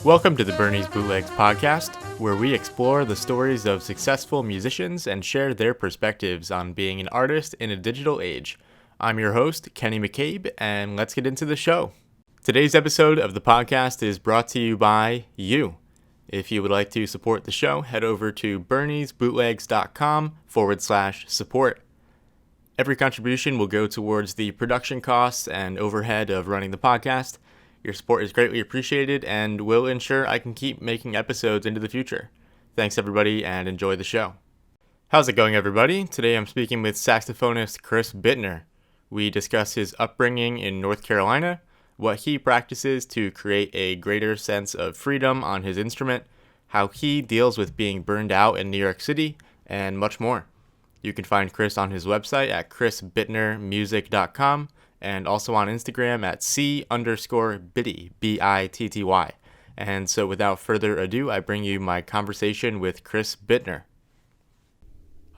Welcome to the Bernie's Bootlegs podcast, where we explore the stories of successful musicians and share their perspectives on being an artist in a digital age. I'm your host, Kenny McCabe, and let's get into the show. Today's episode of the podcast is brought to you by you. If you would like to support the show, head over to berniesbootlegs.com/support. Every contribution will go towards the production costs and overhead of running the podcast. Your support is greatly appreciated and will ensure I can keep making episodes into the future. Thanks everybody and enjoy the show. How's it going everybody? Today I'm speaking with saxophonist Chris Bittner. We discuss his upbringing in North Carolina, what he practices to create a greater sense of freedom on his instrument, how he deals with being burned out in New York City, and much more. You can find Chris on his website at chrisbittnermusic.com and also on Instagram at C_Bitty, B-I-T-T-Y. And so without further ado, I bring you my conversation with Chris Bittner.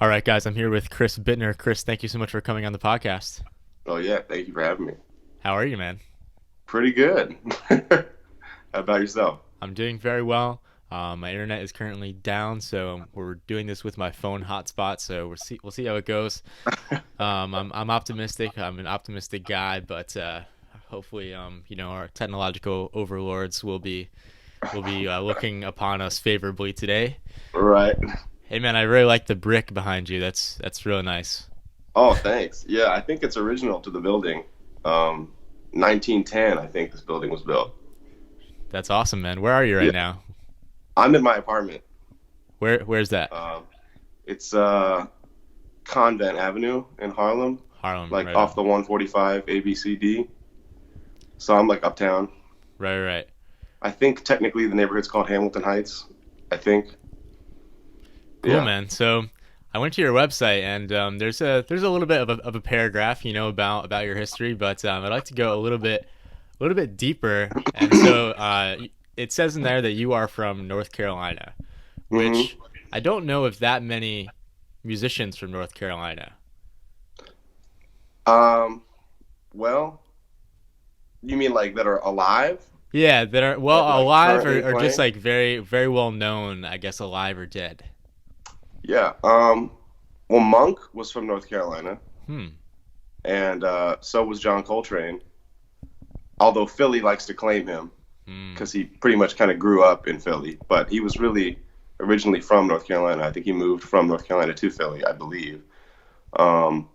All right, guys, I'm here with Chris Bittner. Chris, thank you so much for coming on the podcast. Oh, yeah. Thank you for having me. How are you, man? Pretty good. How about yourself? I'm doing very well. My internet is currently down, so we're doing this with my phone hotspot. So we'll see how it goes. I'm optimistic. I'm an optimistic guy, but hopefully, our technological overlords will be looking upon us favorably today. Right. Hey, man, I really like the brick behind you. That's really nice. Oh, thanks. Yeah, I think it's original to the building. 1910, I think this building was built. That's awesome, man. Where are you right now? I'm in my apartment. Where's that? It's Convent Avenue in Harlem. Like right off on. the 145 ABCD. So I'm like uptown. Right. I think technically the neighborhood's called Hamilton Heights. I think. Cool, yeah. Man. So I went to your website and there's a little bit of a paragraph, about your history, but I'd like to go a little bit deeper. And so it says in there that you are from North Carolina, which I don't know if that many musicians from North Carolina. Well, you mean like that are alive? Yeah, that are alive or just playing? like very, very well known, I guess, alive or dead. Yeah. Well, Monk was from North Carolina. And so was John Coltrane. Although Philly likes to claim him because he pretty much kind of grew up in Philly, but he was really originally from North Carolina. I think he moved from North Carolina to Philly, I believe. And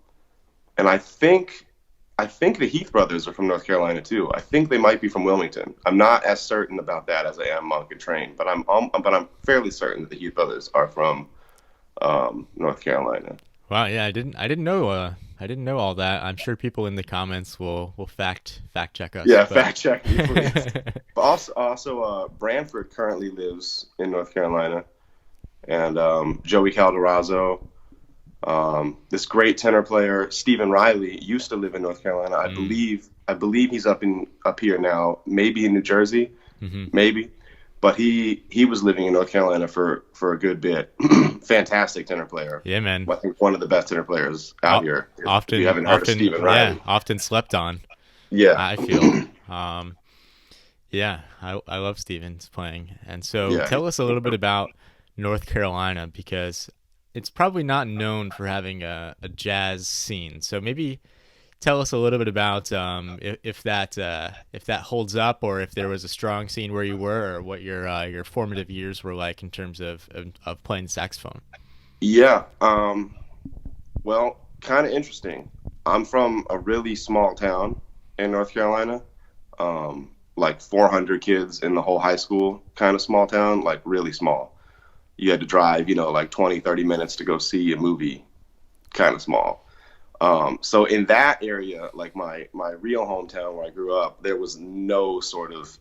I think the Heath brothers are from North Carolina too. I think they might be from Wilmington. I'm not as certain about that as I am Monk and Train, but I'm fairly certain that the Heath brothers are from North Carolina. Wow, yeah, I didn't know all that. I'm sure people in the comments will fact check us. Yeah, fact check me, please. But also Branford currently lives in North Carolina, and Joey Calderazzo, this great tenor player Stephen Riley used to live in North Carolina. I believe he's up here now, maybe in New Jersey, maybe. But he was living in North Carolina for a good bit. Fantastic tenor player. Yeah, man. I think one of the best tenor players out here. Often, if you haven't heard of Stephen Riley. Yeah, often slept on. Yeah, I feel. Yeah, I love Stephen's playing. And so tell us a little bit about North Carolina, because it's probably not known for having a jazz scene. So maybe tell us a little bit about if that holds up, or if there was a strong scene where you were, or what your formative years were like in terms of playing saxophone. Yeah. Well, kind of interesting. I'm from a really small town in North Carolina, like 400 kids in the whole high school, kind of small town, like really small. You had to drive, like 20, 30 minutes to go see a movie, kind of small. So in that area, like my real hometown where I grew up, there was no sort of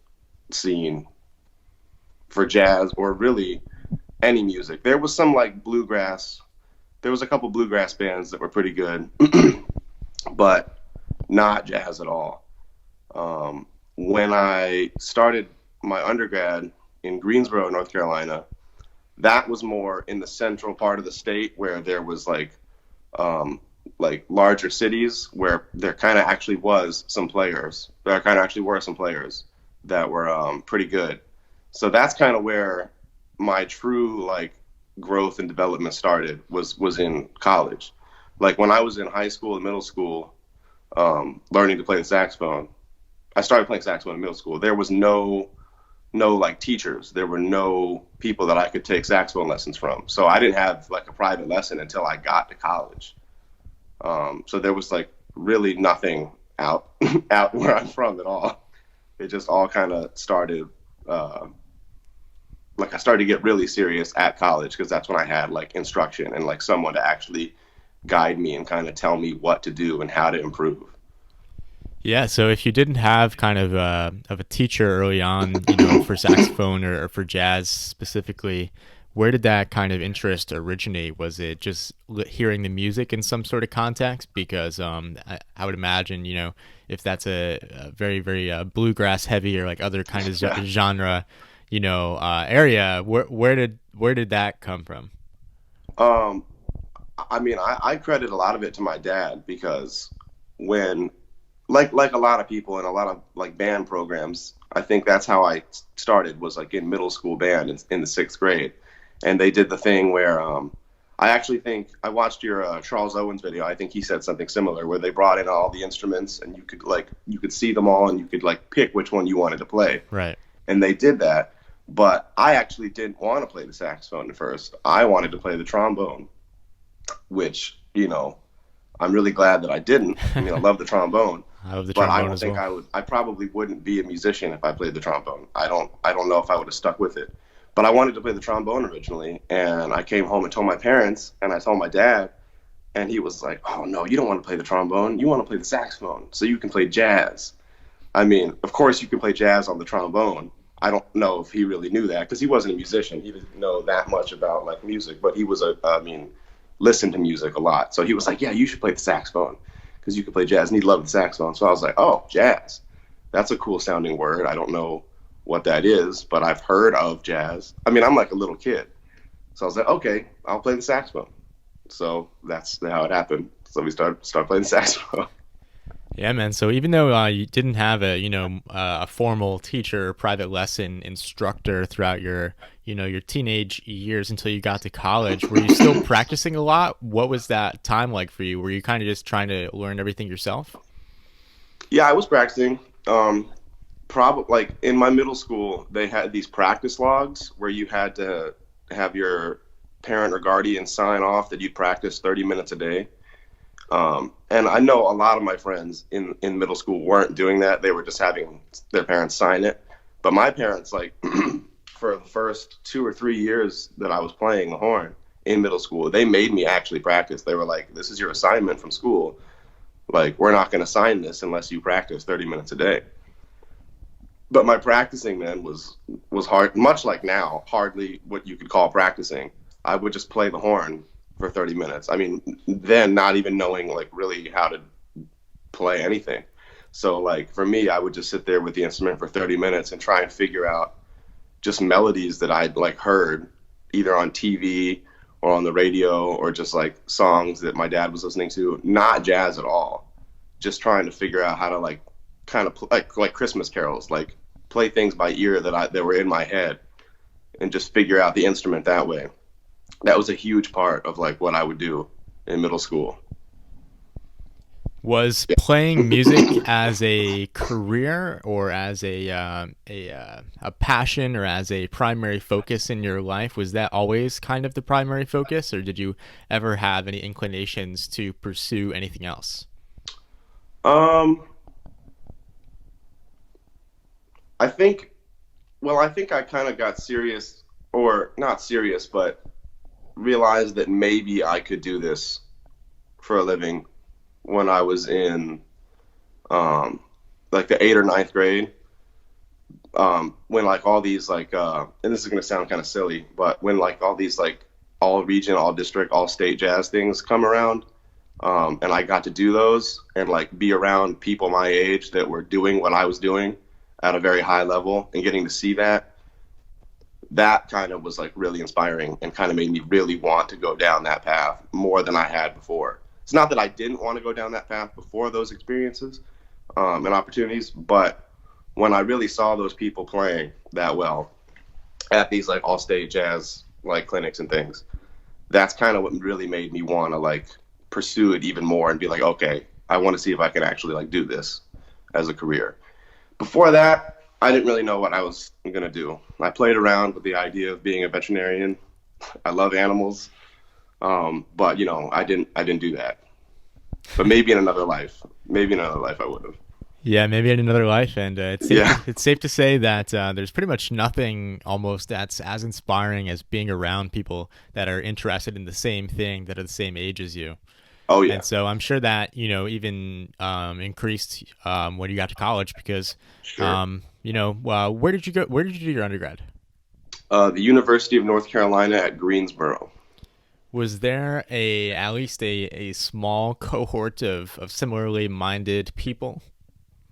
scene for jazz or really any music. There was some like bluegrass. There was a couple bluegrass bands that were pretty good, but not jazz at all. When I started my undergrad in Greensboro, North Carolina, that was more in the central part of the state where there was like like larger cities where there kind of actually was some players. There kind of actually were some players that were pretty good. So that's kind of where my true like growth and development started was in college. Like when I was in high school and middle school, learning to play the saxophone, I started playing saxophone in middle school. There was no like teachers. There were no people that I could take saxophone lessons from. So I didn't have like a private lesson until I got to college. So there was like really nothing out out where I'm from at all. It just all kind of started. Like I started to get really serious at college because that's when I had like instruction and like someone to actually guide me and kind of tell me what to do and how to improve. Yeah, so if you didn't have kind of a teacher early on, you know, for saxophone or for jazz specifically, where did that kind of interest originate? Was it just hearing the music in some sort of context? Because I would imagine, you know, if that's a very, very bluegrass heavy or like other kind of genre, you know, area, where did that come from? I mean, I credit a lot of it to my dad because when like a lot of people in a lot of like band programs, I think that's how I started was like in middle school band in the 6th grade. And they did the thing where I actually think I watched your Charles Owens video. I think he said something similar where they brought in all the instruments and you could see them all and you could like pick which one you wanted to play. Right. And they did that. But I actually didn't want to play the saxophone at first. I wanted to play the trombone, which, you know, I'm really glad that I didn't. I mean, I love the trombone. I love the but trombone I don't as think well. I probably wouldn't be a musician if I played the trombone. I don't know if I would have stuck with it. But I wanted to play the trombone originally, and I came home and told my parents, and I told my dad, and he was like, "Oh no, you don't want to play the trombone. You want to play the saxophone, so you can play jazz." I mean, of course you can play jazz on the trombone. I don't know if he really knew that because he wasn't a musician. He didn't know that much about like music, but he was listened to music a lot. So he was like, "Yeah, you should play the saxophone because you can play jazz," and he loved the saxophone. So I was like, "Oh, jazz. That's a cool sounding word. I don't know what that is, but I've heard of jazz." I mean, I'm like a little kid. So I was like, "Okay, I'll play the saxophone." So that's how it happened. So we start playing the saxophone. Yeah, man. So even though you didn't have a formal teacher or private lesson instructor throughout your teenage years until you got to college, were you still practicing a lot? What was that time like for you? Were you kind of just trying to learn everything yourself? Yeah, I was practicing. Probably like in my middle school, they had these practice logs where you had to have your parent or guardian sign off that you practice 30 minutes a day. And I know a lot of my friends in middle school weren't doing that. They were just having their parents sign it. But my parents, like, for the first 2 or 3 years that I was playing the horn in middle school, they made me actually practice. They were like, "This is your assignment from school. Like, we're not going to sign this unless you practice 30 minutes a day." But my practicing then was hard, much like now, hardly what you could call practicing. I would just play the horn for 30 minutes. I mean, then not even knowing like really how to play anything. So like for me, I would just sit there with the instrument for 30 minutes and try and figure out just melodies that I'd like heard either on TV or on the radio or just like songs that my dad was listening to, not jazz at all. Just trying to figure out how to like kind of like Christmas carols, like play things by ear that were in my head and just figure out the instrument that way. That was a huge part of like what I would do in middle school. Was playing music as a career or as a passion or as a primary focus in your life? Was that always kind of the primary focus, or did you ever have any inclinations to pursue anything else? I think I kind of got serious, or not serious, but realized that maybe I could do this for a living when I was in like the 8th or 9th grade. When like all these like and this is gonna sound kind of silly, but when like all these like all region, all district, all state jazz things come around, and I got to do those and like be around people my age that were doing what I was doing at a very high level and getting to see that kind of was like really inspiring and kind of made me really want to go down that path more than I had before. it's not that I didn't want to go down that path before those experiences and opportunities, but when I really saw those people playing that well at these like all-state jazz like clinics and things, that's kind of what really made me want to like pursue it even more and be like, okay, I want to see if I can actually like do this as a career. Before that, I didn't really know what I was going to do. I played around with the idea of being a veterinarian. I love animals. But you know, I didn't do that. But maybe in another life I would have. Yeah, maybe in another life, and Yeah. it's safe to say that there's pretty much nothing almost that's as inspiring as being around people that are interested in the same thing, that are the same age as you. Oh yeah. And so I'm sure that, you know, even increased when you got to college because, Sure. you know, where did you go? Where did you do your undergrad? The University of North Carolina at Greensboro. Was there at least a small cohort of similarly minded people?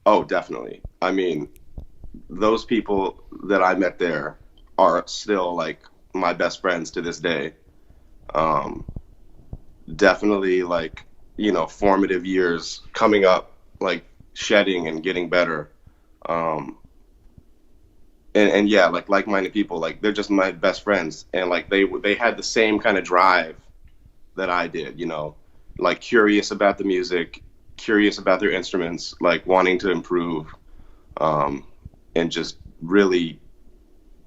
Oh, definitely. I mean, those people that I met there are still like my best friends to this day. Um, Definitely like, you know, formative years coming up, like shedding and getting better. Um, and yeah, like like-minded people, like they're just my best friends, and like they had the same kind of drive that I did, you know, like curious about the music, curious about their instruments, like wanting to improve, um, and just really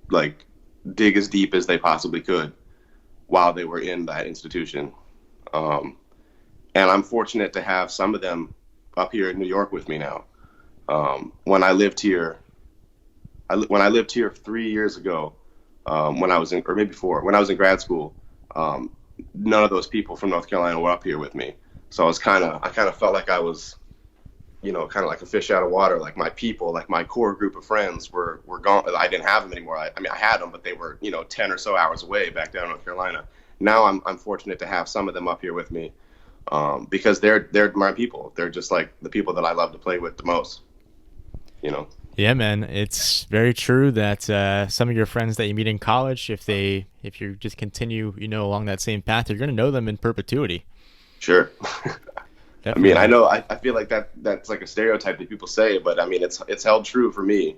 like dig as deep as they possibly could while they were in that institution. Um, and I'm fortunate to have some of them up here in New York with me now. When I lived here, when I lived here 3 years ago, when I was in, or maybe four, when I was in grad school, um, none of those people from North Carolina were up here with me. So I kind of felt like I was, you know, kind of like a fish out of water. Like my people, like my core group of friends were gone. I didn't have them anymore. I mean, I had them, but they were, you know, 10 or so hours away back down in North Carolina. Now I'm fortunate to have some of them up here with me, because they're my people. They're just like the people that I love to play with the most, you know. Yeah, man, it's very true that some of your friends that you meet in college, if you just continue, you know, along that same path, you're gonna know them in perpetuity. Sure. I mean, I Definitely. know I feel like that's like a stereotype that people say, but I mean it's held true for me,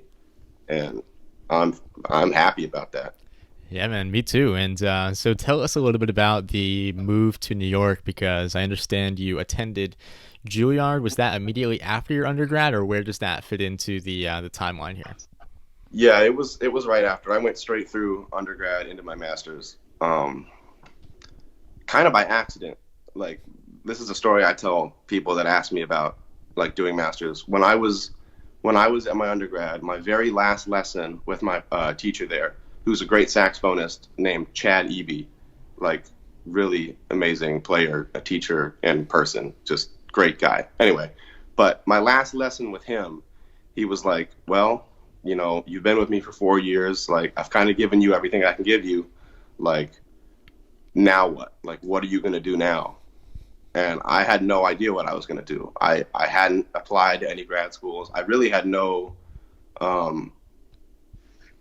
and I'm I'm happy about that. Yeah, man, me too. And so tell us a little bit about the move to New York because I understand you attended Juilliard. Was that immediately after your undergrad, or where does that fit into the timeline here? Yeah, it was right after. I went straight through undergrad into my master's, kind of by accident. Like this is a story I tell people that ask me about like doing masters. When I was at my undergrad, my very last lesson with my teacher there, who's a great saxophonist named Chad Eby, like really amazing player, a teacher, and person, just great guy. Anyway, but my last lesson with him, he was like, "Well, you know, you've been with me for 4 years. Like, I've kind of given you everything I can give you. Like, now what? Like, what are you gonna do now?" And I had no idea what I was gonna do. I hadn't applied to any grad schools. I really had no um,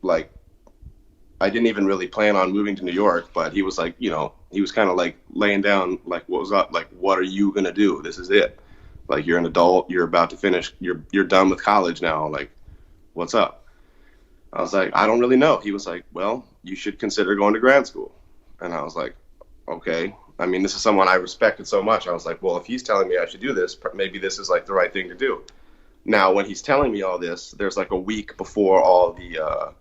like I didn't even really plan on moving to New York, but he was like, you know, he was kind of like laying down, like, what was up? Like, what are you gonna do? This is it. Like, you're an adult. You're about to finish. You're done with college now. Like, what's up? I was like, I don't really know. He was like, well, you should consider going to grad school. And I was like, okay. I mean, this is someone I respected so much. I was like, well, if he's telling me I should do this, maybe this is like the right thing to do. Now, when he's telling me all this, there's like a week before all the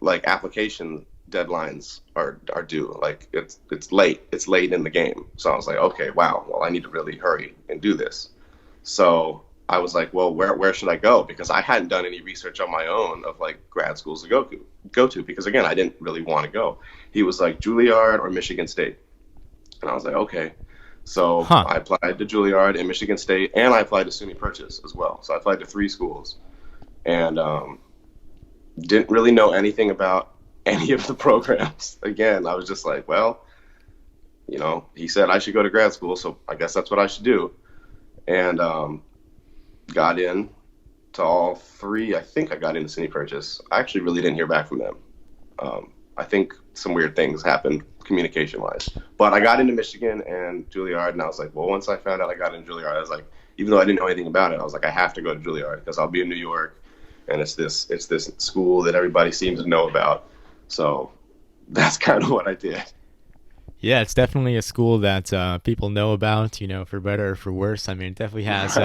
like application deadlines are due. Like it's late. It's late in the game. So I was like, okay, wow. Well, I need to really hurry and do this. So I was like, well, where should I go? Because I hadn't done any research on my own of like grad schools to go to because again, I didn't really want to go. He was like Juilliard or Michigan State, and I was like, okay. So Huh. I applied to Juilliard and Michigan State, and I applied to SUNY Purchase as well. So I applied to three schools, and didn't really know anything about any of the programs. Again, I was just like, well, you know, he said I should go to grad school, so I guess that's what I should do. And got in to all three. I think I got into SUNY Purchase. I actually really didn't hear back from them. I think some weird things happened communication wise. But I got into Michigan and Juilliard, and I was like, well, once I found out I got into Juilliard, I was like, even though I didn't know anything about it, I was like, I have to go to Juilliard because I'll be in New York, and it's this school that everybody seems to know about. So that's kind of what I did. Yeah, it's definitely a school that people know about, for better or for worse. I mean, it definitely has.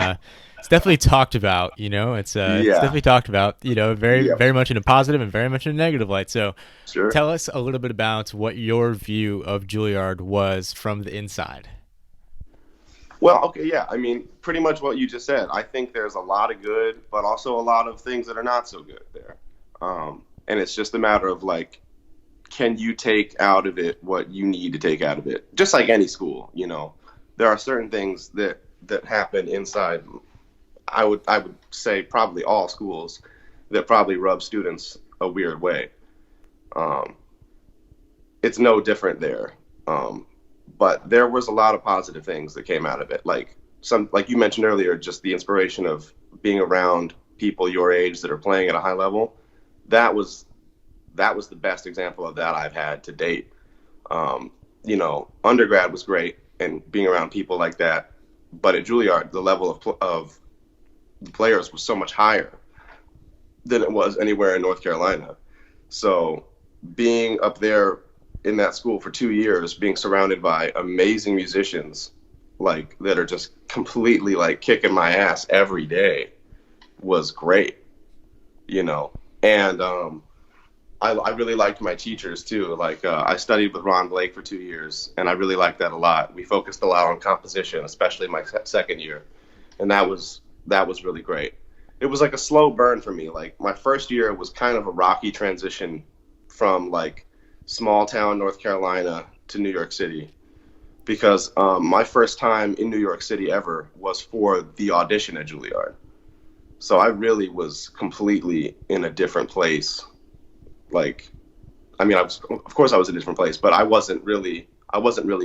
It's definitely talked about. It's definitely talked about. Very much in a positive and very much in a negative light. So, Sure. Tell us a little bit about what your view of Juilliard was from the inside. Well, okay, yeah. I mean, pretty much what you just said. I think there's a lot of good, but also a lot of things that are not so good there. And it's just a matter of like, can you take out of it what you need to take out of it? Just like any school, there are certain things that happen inside. I would say probably all schools that probably rub students a weird way. It's no different there. But there was a lot of positive things that came out of it. Like you mentioned earlier, just the inspiration of being around people your age that are playing at a high level. That was the best example of that I've had to date. Undergrad was great and being around people like that. But at Juilliard, the level of the players was so much higher than it was anywhere in North Carolina. So being up there in that school for 2 years, being surrounded by amazing musicians like that are just completely like kicking my ass every day was great, and I really liked my teachers too. Like I studied with Ron Blake for 2 years, and I really liked that a lot. We focused a lot on composition, especially my second year, and that was really great. It was like a slow burn for me. Like my first year was kind of a rocky transition from like small town North Carolina to New York City, because my first time in New York City ever was for the audition at Juilliard. So I really was completely in a different place. Like, I mean, of course I was in a different place, but I wasn't really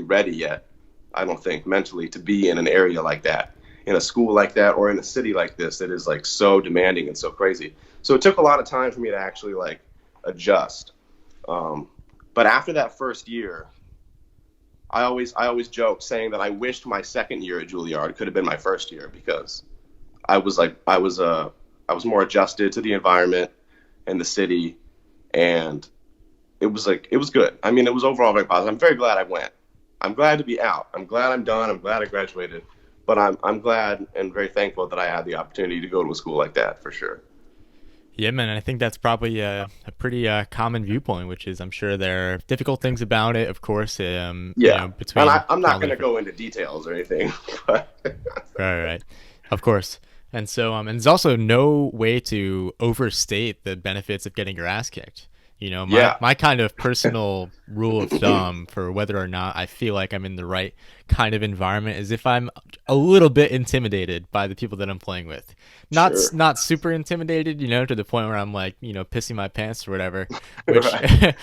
ready yet, I don't think, mentally to be in an area like that, in a school like that, or in a city like this that is like so demanding and so crazy. So it took a lot of time for me to actually like adjust. But after that first year, I always joke saying that I wished my second year at Juilliard could have been my first year, because I was more adjusted to the environment and the city, and it was good. I mean, it was overall very positive. I'm very glad I went. I'm glad to be out. I'm glad I'm done. I'm glad I graduated, but I'm glad and very thankful that I had the opportunity to go to a school like that, for sure. Yeah, man, I think that's probably a pretty common viewpoint, which is I'm sure there are difficult things about it, of course. Between and I'm not going to go into details or anything. But right, of course. And so, and there's also no way to overstate the benefits of getting your ass kicked. My kind of personal rule of thumb for whether or not I feel like I'm in the right kind of environment is if I'm a little bit intimidated by the people that I'm playing with. Not super intimidated, to the point where I'm like, pissing my pants or whatever, which Right.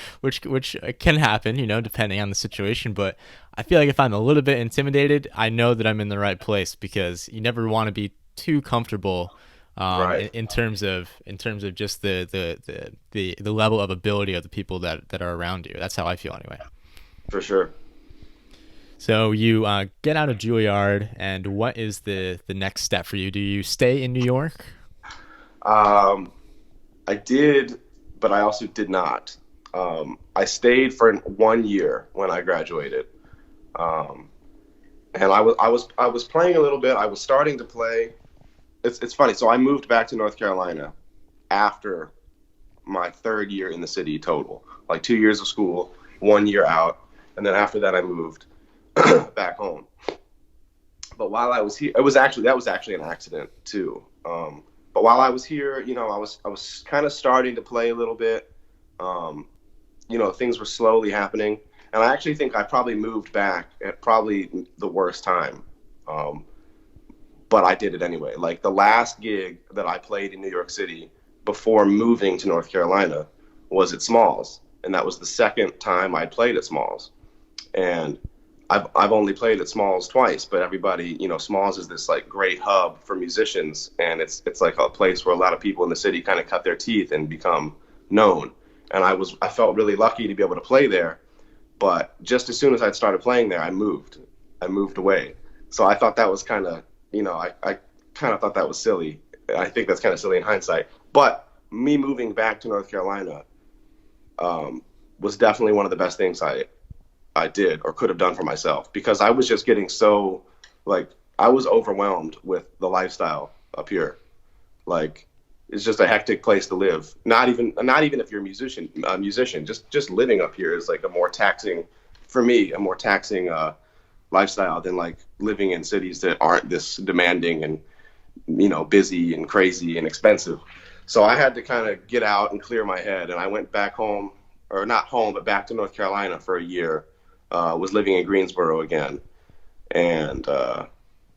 which can happen, depending on the situation. But I feel like if I'm a little bit intimidated, I know that I'm in the right place, because you never want to be too comfortable. Right. In terms of just the level of ability of the people that are around you. That's how I feel anyway. For sure. So you get out of Juilliard, and what is the next step for you? Do you stay in New York? I did, but I also did not. I stayed for 1 year when I graduated, and I was playing a little bit. I was starting to play. It's funny. So I moved back to North Carolina after my third year in the city total, like 2 years of school, 1 year out, and then after that I moved back home. But while I was here, that was actually an accident too. But while I was here, I was kind of starting to play a little bit. Things were slowly happening, and I actually think I probably moved back at probably the worst time. But I did it anyway. Like the last gig that I played in New York City before moving to North Carolina was at Smalls, and that was the second time I played at Smalls. And I've only played at Smalls twice, but everybody, Smalls is this like great hub for musicians, and it's like a place where a lot of people in the city kind of cut their teeth and become known. And I felt really lucky to be able to play there, But just as soon as I'd started playing there, I moved away. So I thought that was kind of, I kind of thought that was silly. I think that's kind of silly in hindsight. But me moving back to North Carolina was definitely one of the best things I did or could have done for myself, because I was just getting so, like, I was overwhelmed with the lifestyle up here. Like, it's just a hectic place to live. Not even if you're a musician. Just living up here is like a more taxing lifestyle than like living in cities that aren't this demanding and busy and crazy and expensive. So I had to kind of get out and clear my head, and I went back home, or not home, but back to North Carolina for a year. Was living in Greensboro again, and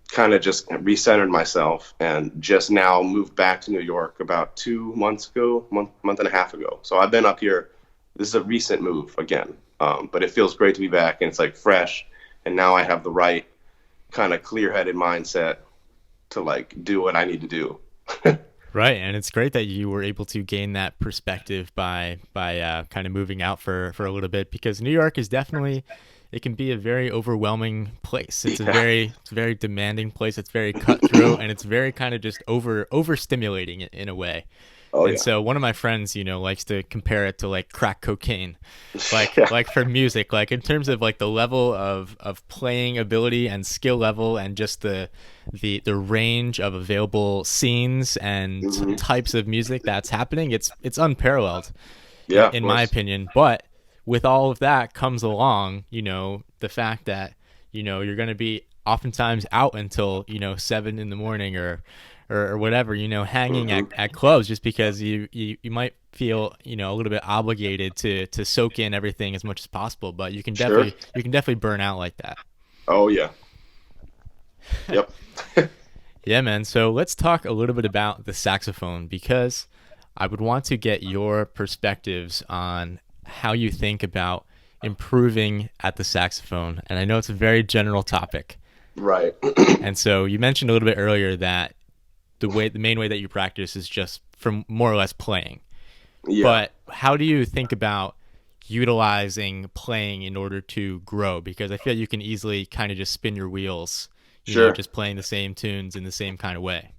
kind of just recentered myself, and just now moved back to New York about 2 months ago, month and a half ago. So I've been up here. This is a recent move again, but it feels great to be back, and it's like fresh. And now I have the right kind of clear-headed mindset to like do what I need to do. Right, and it's great that you were able to gain that perspective by kind of moving out for a little bit, because New York is definitely, it can be a very overwhelming place. It's a very demanding place. It's very cutthroat, and it's very kind of just overstimulating in a way. So one of my friends, likes to compare it to like crack cocaine, like for music, like in terms of like the level of playing ability and skill level, and just the range of available scenes and types of music that's happening. It's unparalleled, in my opinion. But with all of that comes along, the fact that, you're going to be oftentimes out until, 7 a.m. or whatever, hanging at clubs, just because you might feel, a little bit obligated to soak in everything as much as possible, but you can definitely burn out like that. Oh yeah. Yep. Yeah, man. So let's talk a little bit about the saxophone, because I would want to get your perspectives on how you think about improving at the saxophone. And I know it's a very general topic. Right. And so you mentioned a little bit earlier that the main way that you practice is just from more or less playing. Yeah. But how do you think about utilizing playing in order to grow? Because I feel you can easily kind of just spin your wheels, just playing the same tunes in the same kind of way.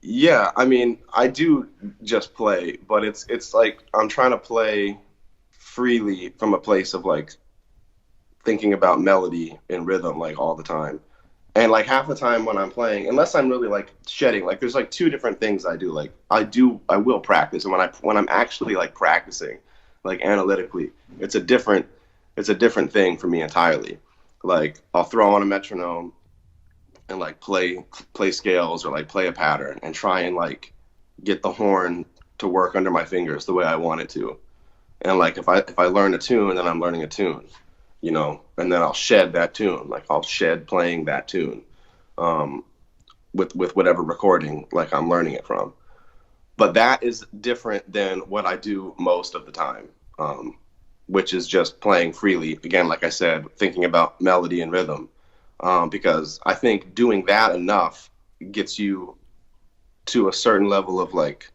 Yeah, I mean, I do just play, but it's like I'm trying to play freely from a place of like thinking about melody and rhythm like all the time. And like half the time when I'm playing, unless I'm really like shedding, like there's like two different things I do. Like I will practice, and when I'm actually like practicing, like analytically, it's a different thing for me entirely. Like I'll throw on a metronome and like play scales or like play a pattern and try and like get the horn to work under my fingers the way I want it to. And like if I learn a tune, then I'm learning a tune. And then I'll shed that tune. Like I'll shed playing that tune with whatever recording like I'm learning it from. But that is different than what I do most of the time, which is just playing freely. Again, like I said, thinking about melody and rhythm, because I think doing that enough gets you to a certain level of like,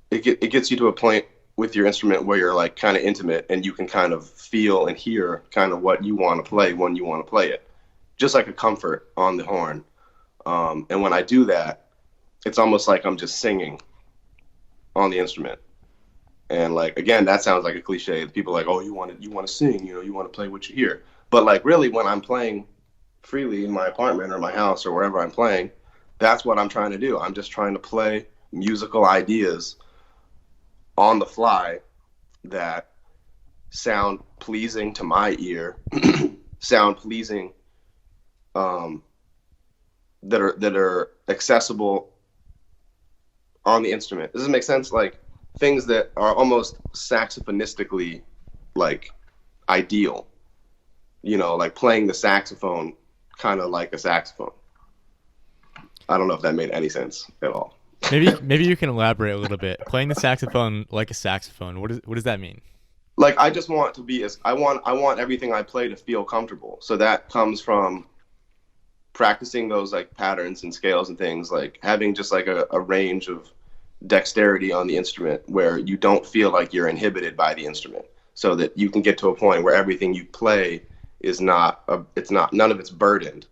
it gets you to a point with your instrument where you're like kind of intimate, and you can kind of feel and hear kind of what you want to play when you want to play it, just like a comfort on the horn. And when I do that, it's almost like I'm just singing on the instrument. And like, again, that sounds like a cliche. People are like, oh, you want to sing, you want to play what you hear. But like really when I'm playing freely in my apartment or my house or wherever I'm playing, that's what I'm trying to do. I'm just trying to play musical ideas on the fly that sound pleasing to my ear, sound pleasing, that are accessible on the instrument. Does this make sense? Like things that are almost saxophonistically like ideal, like playing the saxophone kind of like a saxophone. I don't know if that made any sense at all. Maybe you can elaborate a little bit. Playing the saxophone like a saxophone. What does that mean? Like I just want to be I want everything I play to feel comfortable. So that comes from practicing those like patterns and scales and things, like having just like a range of dexterity on the instrument where you don't feel like you're inhibited by the instrument, so that you can get to a point where everything you play is none of it's burdened.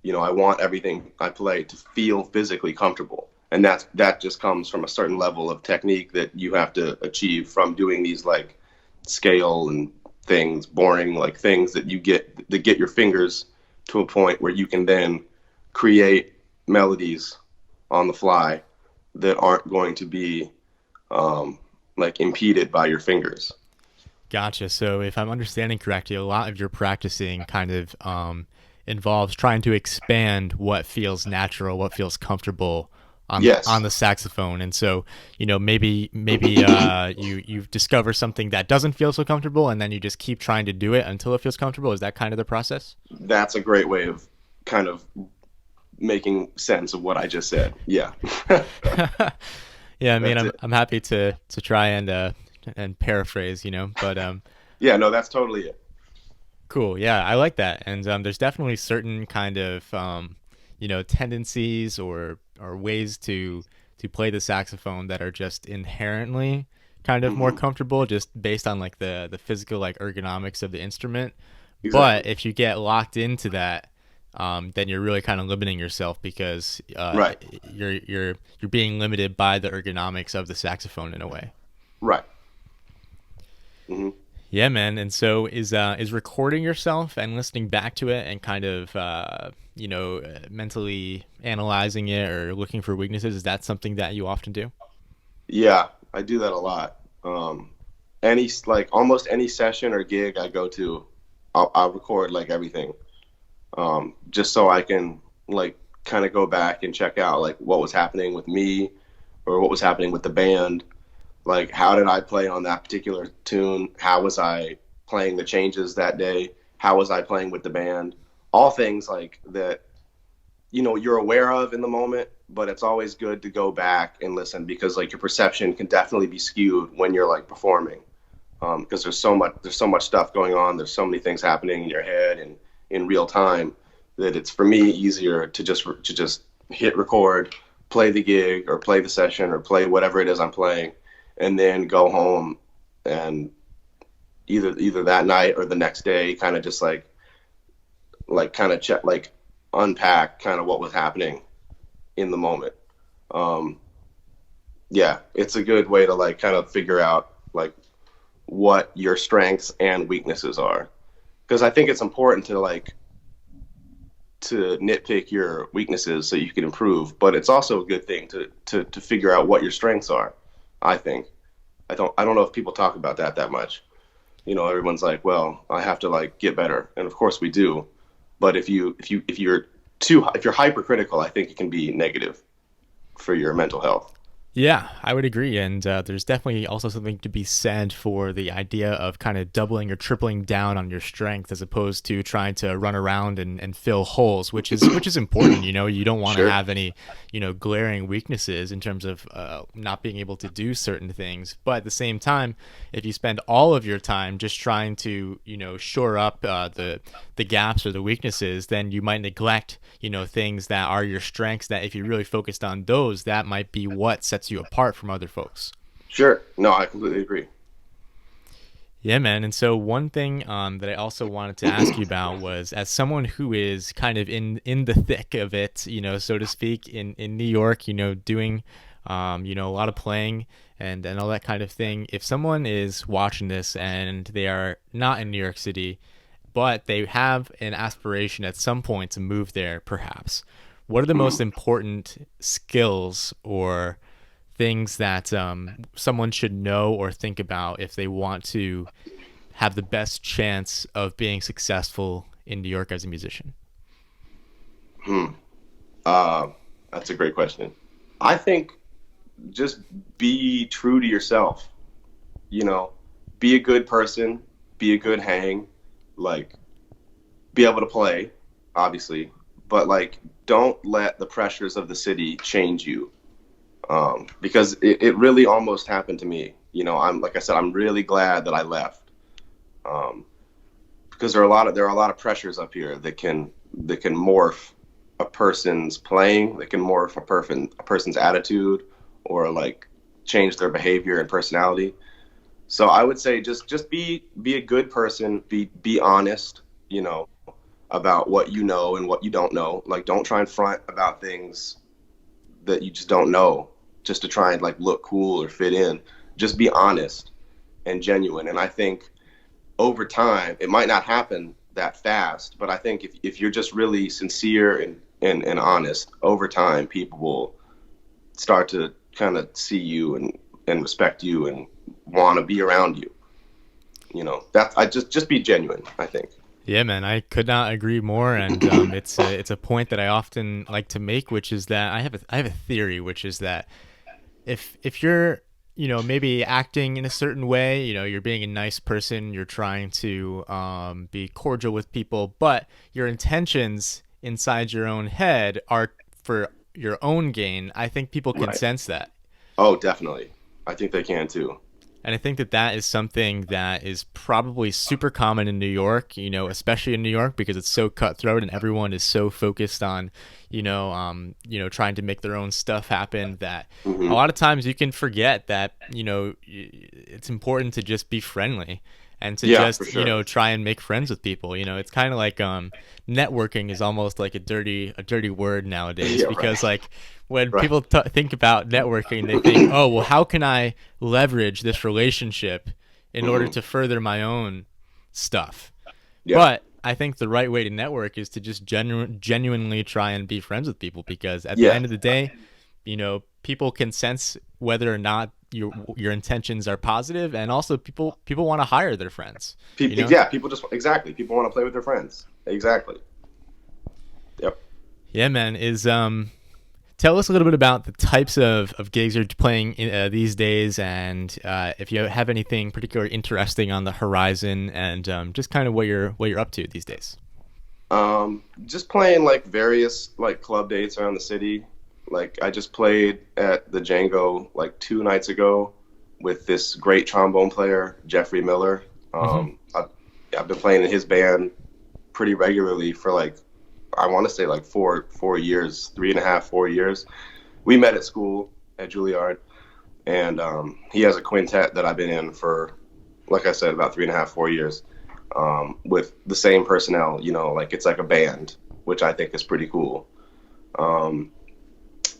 I want everything I play to feel physically comfortable. And that just comes from a certain level of technique that you have to achieve from doing these like scale and things, boring like things that get your fingers to a point where you can then create melodies on the fly that aren't going to be like impeded by your fingers. Gotcha. So if I'm understanding correctly, a lot of your practicing kind of involves trying to expand what feels natural, what feels comfortable on Yes. on the saxophone. And so, maybe you discover something that doesn't feel so comfortable, and then you just keep trying to do it until it feels comfortable. Is that kind of the process? That's a great way of kind of making sense of what I just said. Yeah. Yeah, I mean, That's I'm it. I'm happy to try and paraphrase, but Yeah, no, that's totally it. cool. Yeah, I like that. And there's definitely certain kind of tendencies or ways to play the saxophone that are just inherently kind of more Hmm. comfortable, just based on like the physical like ergonomics of the instrument. But Exactly. if you get locked into that, then you're really kind of limiting yourself because Right. you're being limited by the ergonomics of the saxophone in a way. Right. Hmm. Yeah, man. And so is recording yourself and listening back to it and kind of mentally analyzing it or looking for weaknesses, is that something that you often do? Yeah, I do that a lot. Any like almost any session or gig I go to, I'll record like everything, just so I can like kind of go back and check out like what was happening with me or what was happening with the band. Like, how did I play on that particular tune? How was I playing the changes that day? How was I playing with the band? All things like that, you're aware of in the moment, but it's always good to go back and listen because like your perception can definitely be skewed when you're like performing, because there's so much stuff going on. There's so many things happening in your head and in real time that it's for me easier to just hit record, play the gig or play the session or play whatever it is I'm playing, and then go home and either that night or the next day kind of just like kind of check like unpack kind of what was happening in the moment. Um, yeah, it's a good way to like kind of figure out like what your strengths and weaknesses are, because I think it's important to like to nitpick your weaknesses so you can improve, but it's also a good thing to figure out what your strengths are. I think I don't know if people talk about that much. Everyone's like, well, I have to like get better, and of course we do, but if you're hypercritical, I think it can be negative for your mental health. Yeah, I would agree. And there's definitely also something to be said for the idea of kind of doubling or tripling down on your strength as opposed to trying to run around and fill holes, which is important. You don't want to Sure. have any, glaring weaknesses in terms of not being able to do certain things. But at the same time, if you spend all of your time just trying to, shore up the gaps or the weaknesses, then you might neglect, things that are your strengths that if you really focused on those, that might be what sets you apart from other folks. Sure. No, I completely agree. Yeah, man. And so one thing that I also wanted to ask you about was, as someone who is kind of in the thick of it, so to speak, in New York, doing, a lot of playing and all that kind of thing. If someone is watching this and they are not in New York City, but they have an aspiration at some point to move there, perhaps, what are the most important skills or things that someone should know or think about if they want to have the best chance of being successful in New York as a musician? Hmm. Uh, that's a great question. I think just be true to yourself. You know, be a good person, be a good hang, like be able to play, obviously, but like don't let the pressures of the city change you. Because it really almost happened to me. I'm like I said, I'm really glad that I left. Um, because there are a lot of pressures up here that can morph a person's playing, that can morph a person's attitude or like change their behavior and personality. So I would say just be a good person, be honest, you know, about what you know and what you don't know. Like, don't try and front about things that you just don't know just to try and like look cool or fit in. Just be honest and genuine. And I think over time, it might not happen that fast, but I think if you're just really sincere and honest, over time, people will start to kind of see you and respect you and want to be around you. You know, I just be genuine, I think. Yeah, man, I could not agree more. And it's a point that I often like to make, which is that I have a theory, which is that if you're, you know, maybe acting in a certain way, you know, you're being a nice person, you're trying to be cordial with people, but your intentions inside your own head are for your own gain, I think people can sense that. Oh, definitely. I think they can too. And I think that that is something that is probably super common in New York, you know, especially in New York, because it's so cutthroat and everyone is so focused on, trying to make their own stuff happen that a lot of times you can forget that, you know, it's important to just be friendly and to try and make friends with people. You know, it's kind of like networking is almost like a dirty word nowadays because like when people think about networking, they think, oh, well, how can I leverage this relationship in order to further my own stuff? Yeah. But I think the right way to network is to just genuinely try and be friends with people, because at the end of the day, you know, people can sense whether or not your intentions are positive, and also people want to hire their friends. You know? Yeah, people want to play with their friends. Exactly. Yep. Yeah, man. Tell us a little bit about the types of gigs you're playing these days, and if you have anything particularly interesting on the horizon, and just kind of what you're up to these days. Just playing like various like club dates around the city. Like I just played at the Django like 2 nights ago with this great trombone player, Jeffrey Miller. I've been playing in his band pretty regularly for like, I want to say like 4 years, 3.5, 4 years. We met at school at Juilliard, and he has a quintet that I've been in for, like I said, about 3.5, 4 years, with the same personnel. You know, like it's like a band, which I think is pretty cool.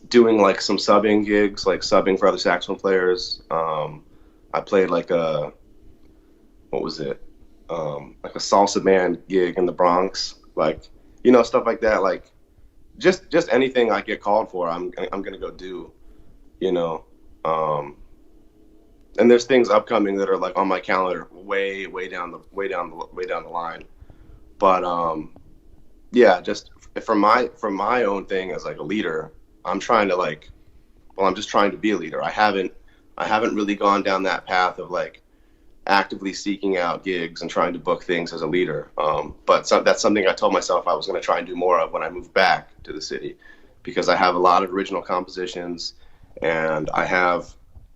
Doing like some subbing gigs, like subbing for other saxophone players. I played like like a salsa band gig in the Bronx, like, you know, stuff like that. Like just anything I get called for, I'm gonna go do, you know. And there's things upcoming that are like on my calendar way down the line. But yeah, just for my own thing as like a leader, I'm just trying to be a leader. I haven't really gone down that path of like actively seeking out gigs and trying to book things as a leader. But that's something I told myself I was going to try and do more of when I moved back to the city, because I have a lot of original compositions and I have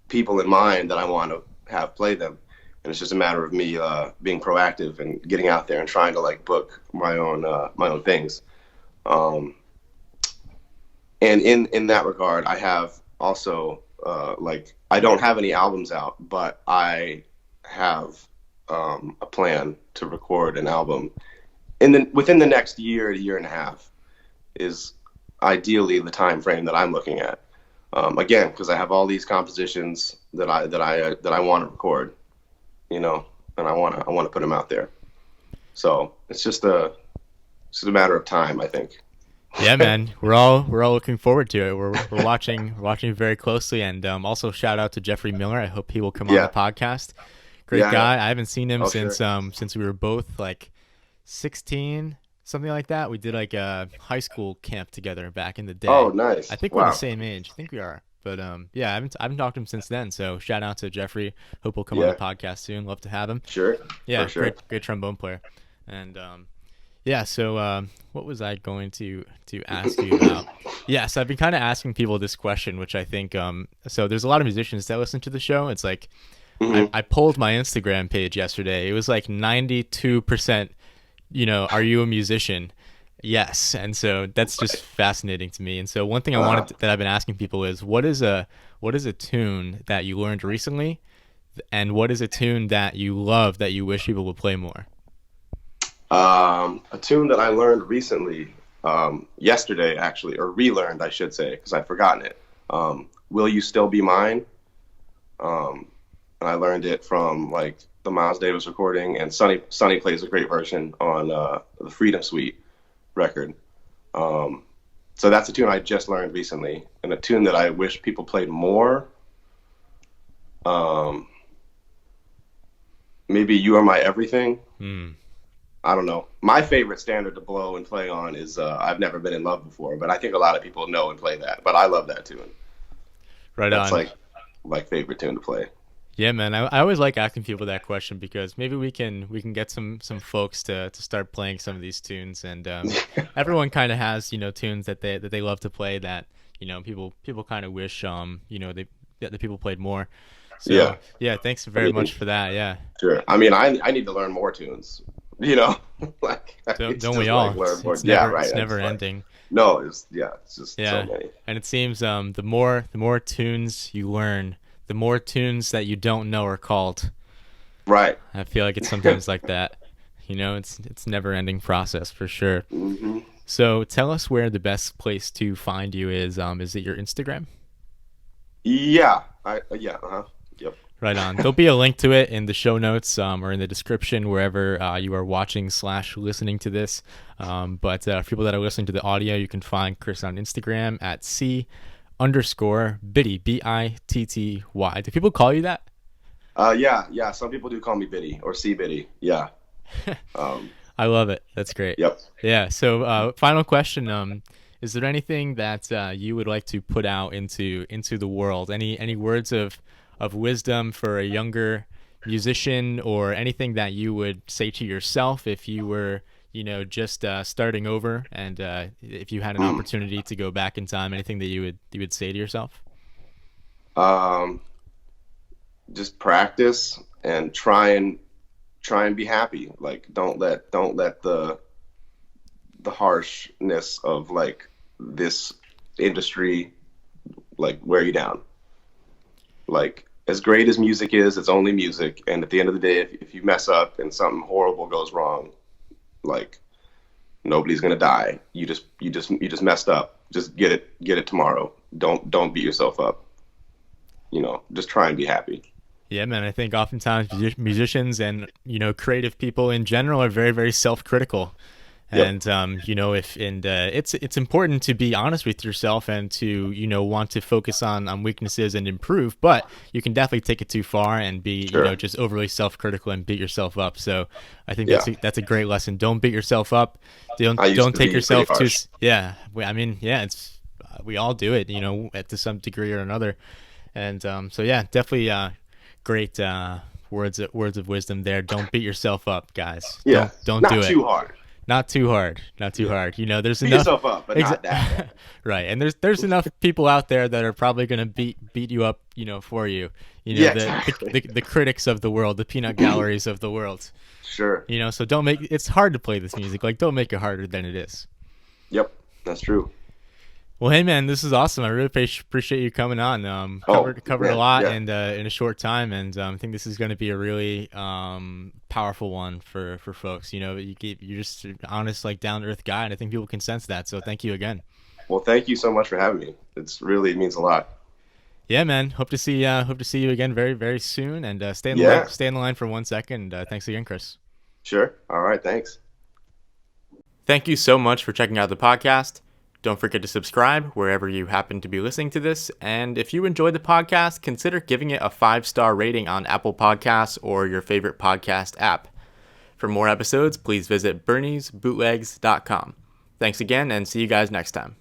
people in mind that I want to have play them. And it's just a matter of me being proactive and getting out there and trying to like book my own things. And in that regard, I have also I don't have any albums out, but I have a plan to record an album within the next year to year and a half is ideally the time frame that I'm looking at. Again, because I have all these compositions that I want to record, you know, and I want to put them out there. So it's just a matter of time, I think. Yeah, man, we're all looking forward to it. We're watching very closely, and also shout out to Jeffrey Miller. I hope he will come on the podcast. Great guy. I haven't seen him since we were both like 16, something like that. We did like a high school camp together back in the day. Oh, nice. I think we're the same age. I think we are. But yeah, I haven't talked to him since then. So shout out to Jeffrey. Hope he'll come on the podcast soon. Love to have him. Sure. Yeah, sure. Great trombone player. And yeah, so what was I going to ask you about? Yeah, so I've been kind of asking people this question, which I think, so there's a lot of musicians that listen to the show. It's like, I pulled my Instagram page yesterday. It was like 92%, you know, are you a musician? Yes, and so that's just Right. fascinating to me. And so one thing that I've been asking people is what is a tune that you learned recently, and what is a tune that you love that you wish people would play more? A tune that I learned recently, yesterday actually, or relearned, I should say, because I'd forgotten it. Will You Still Be Mine? And I learned it from like the Miles Davis recording, and Sonny plays a great version on the Freedom Suite record. So that's a tune I just learned recently, and a tune that I wish people played more. Um, Maybe You Are My Everything. Hmm. I don't know. My favorite standard to blow and play on is I've Never Been in Love Before, but I think a lot of people know and play that. But I love that tune. Right That's on. like my favorite tune to play. Yeah, man. I always like asking people that question because maybe we can get some folks to start playing some of these tunes, and everyone kind of has tunes that they love to play that people kind of wish that the people played more. So Yeah. yeah, thanks I very mean, much for that. Yeah, sure. I mean, I need to learn more tunes. You know, like I need to don't we just all? like learn more. It's Yeah, never right. it's I never just, like, ending. no, it's just so Yeah, many. and it seems the more tunes you learn, the more tunes that you don't know are called. Right. I feel like it's sometimes like that. It's never ending process for sure. Hmm. So tell us where the best place to find you is. Is it your Instagram? Yeah. Yeah. Uh-huh. Yep. Right on. There'll be a link to it in the show notes or in the description wherever you are watching / listening to this. But for people that are listening to the audio, you can find Chris on Instagram at C_Bitty, Bitty. Do people call you that? Yeah. Some people do call me Biddy or C Biddy. Yeah. Um. I love it. That's great. Yep. Yeah. So final question. Is there anything that you would like to put out into the world? Any words of wisdom for a younger musician, or anything that you would say to yourself if you were, just starting over, and if you had an opportunity to go back in time, anything that you would say to yourself? Um. Just practice and try and be happy. Like don't let the harshness of like this industry like wear you down. Like as great as music is, it's only music, and at the end of the day, if you mess up and something horrible goes wrong, like nobody's gonna die. You just messed up. Just get it tomorrow. Don't beat yourself up. Just try and be happy. Yeah, man. I think oftentimes musicians and creative people in general are very, very self-critical, Yep. and it's important to be honest with yourself and to want to focus on weaknesses and improve, but you can definitely take it too far and be Sure. just overly self-critical and beat yourself up. So I think Yeah. that's a great lesson. Don't beat yourself up. I used Don't to take be yourself pretty too. harsh. Yeah, I mean, yeah, it's we all do it, to some degree or another, and so yeah, definitely. Great words of wisdom there. Don't beat yourself up, guys. Yeah. Don't Not do it. too hard. Not too hard. Not too hard. There's Beat enough. yourself up, but not that bad. Right, and there's enough people out there that are probably gonna beat you up, for you. Yeah, The, exactly. the critics of the world, the peanut galleries of the world. Sure. So don't make it's hard to play this music. Like, don't make it harder than it is. Yep. That's true. Well, hey man, this is awesome. I really appreciate you coming on. Covered a man, lot yeah. and in a short time, and I think this is going to be a really powerful one for folks. You're just an honest, like down to earth guy, and I think people can sense that. So thank you again. Well, thank you so much for having me. It means a lot. Yeah, man. Hope to see you again very, very soon. And stay in the Yeah. line, stay in the line for 1 second. Thanks again, Chris. Sure. All right. Thanks. Thank you so much for checking out the podcast. Don't forget to subscribe wherever you happen to be listening to this. And if you enjoyed the podcast, consider giving it a 5-star rating on Apple Podcasts or your favorite podcast app. For more episodes, please visit BerniesBootlegs.com. Thanks again, and see you guys next time.